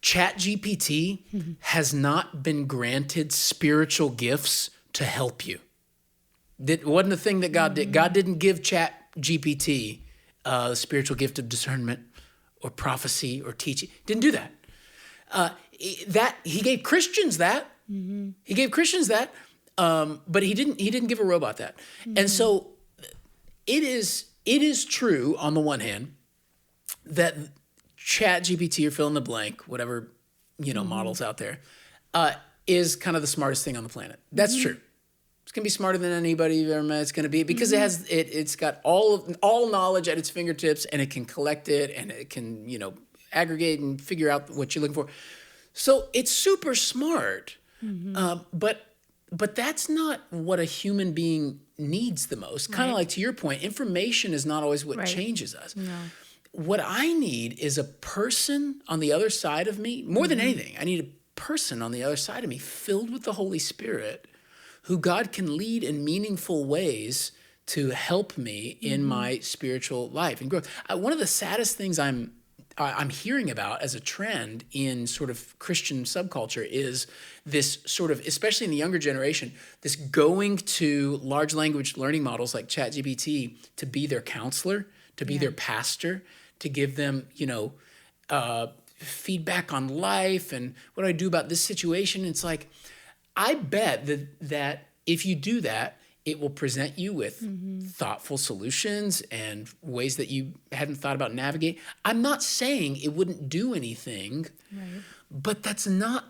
GPT has not been granted spiritual gifts to help you. That wasn't the thing that God did. God didn't give Chat GPT the spiritual gift of discernment or prophecy or teaching. Didn't do that. That he gave Christians that. He gave Christians that, but he didn't give a robot that. And so it is true on the one hand that Chat GPT or fill in the blank, whatever models out there, is kind of the smartest thing on the planet. That's true. It's gonna be smarter than anybody you've ever met. It's gonna be because it's got all knowledge at its fingertips, and it can collect it, and it can aggregate and figure out what you're looking for. So it's super smart, but that's not what a human being needs the most. Kind of like to your point, information is not always what changes us. No. What I need is a person on the other side of me. More than anything, I need a person on the other side of me filled with the Holy Spirit, who God can lead in meaningful ways to help me in my spiritual life and growth. One of the saddest things I'm hearing about as a trend in sort of Christian subculture is this sort of, especially in the younger generation, this going to large language learning models like ChatGPT to be their counselor, to be their pastor, to give them, feedback on life and what do I do about this situation. It's like, I bet that if you do that, it will present you with thoughtful solutions and ways that you hadn't thought about navigate. I'm not saying it wouldn't do anything, but that's not,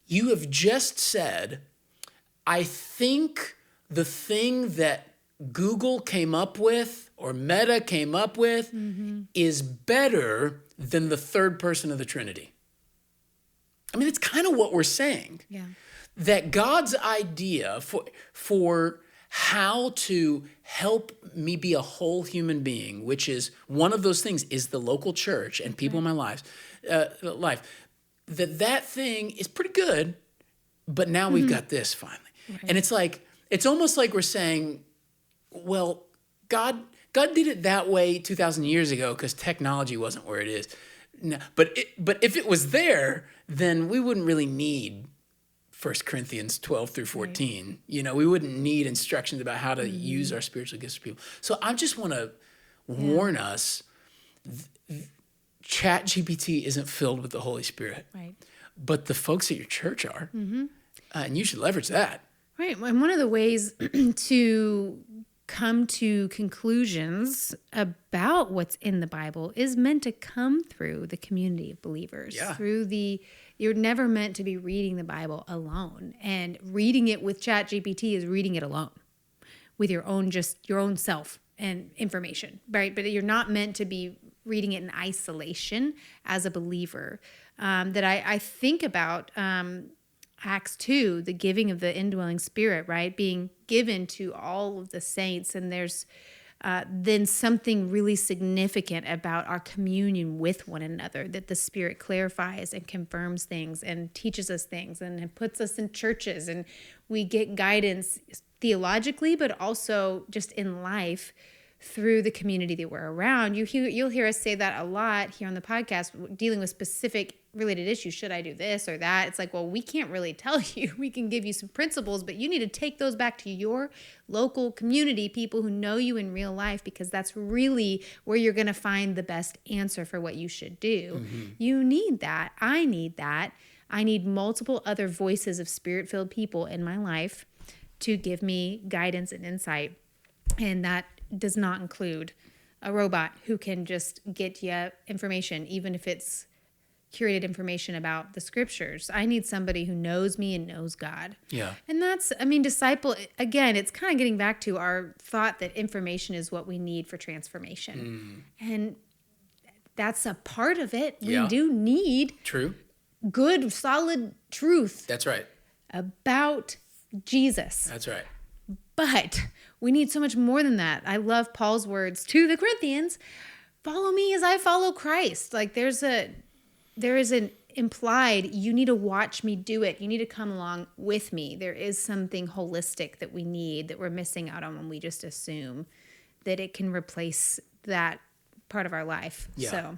you have just said, I think the thing that Google came up with or Meta came up with is better than the third person of the Trinity. I mean, it's kind of what we're saying. Yeah. That God's idea for how to help me be a whole human being, which is one of those things, is the local church and people in my life, that thing is pretty good, but now we've got this finally. And it's almost like we're saying, well, God did it that way 2,000 years ago because technology wasn't where it is. No, but if it was there, then we wouldn't really need 1 Corinthians 12 through 14. We wouldn't need instructions about how to use our spiritual gifts for people. So I just want to warn us, ChatGPT isn't filled with the Holy Spirit. Right. But the folks at your church are. And you should leverage that. Right. And one of the ways to come to conclusions about what's in the Bible is meant to come through the community of believers. Yeah. You're never meant to be reading the Bible alone. And reading it with ChatGPT is reading it alone with your own self and information, right? But you're not meant to be reading it in isolation as a believer. That I think about Acts 2, the giving of the indwelling spirit, right? Being given to all of the saints. And there's then something really significant about our communion with one another, that the Spirit clarifies and confirms things and teaches us things and puts us in churches, and we get guidance theologically, but also just in life through the community that we're around. You'll hear us say that a lot here on the podcast, dealing with specific related issues. Should I do this or that? It's like, well, we can't really tell you. We can give you some principles, but you need to take those back to your local community, people who know you in real life, because that's really where you're going to find the best answer for what you should do. You need that. I need that. I need multiple other voices of Spirit-filled people in my life to give me guidance and insight. And that does not include a robot who can just get you information, even if it's curated information about the scriptures. I need somebody who knows me and knows God. Yeah. And disciple, again, it's kind of getting back to our thought that information is what we need for transformation. And that's a part of it. We do need good, solid truth. That's right. About Jesus. That's right. But we need so much more than that. I love Paul's words to the Corinthians, follow me as I follow Christ. Like there is an implied, you need to watch me do it. You need to come along with me. There is something holistic that we need that we're missing out on when we just assume that it can replace that part of our life. Yeah. So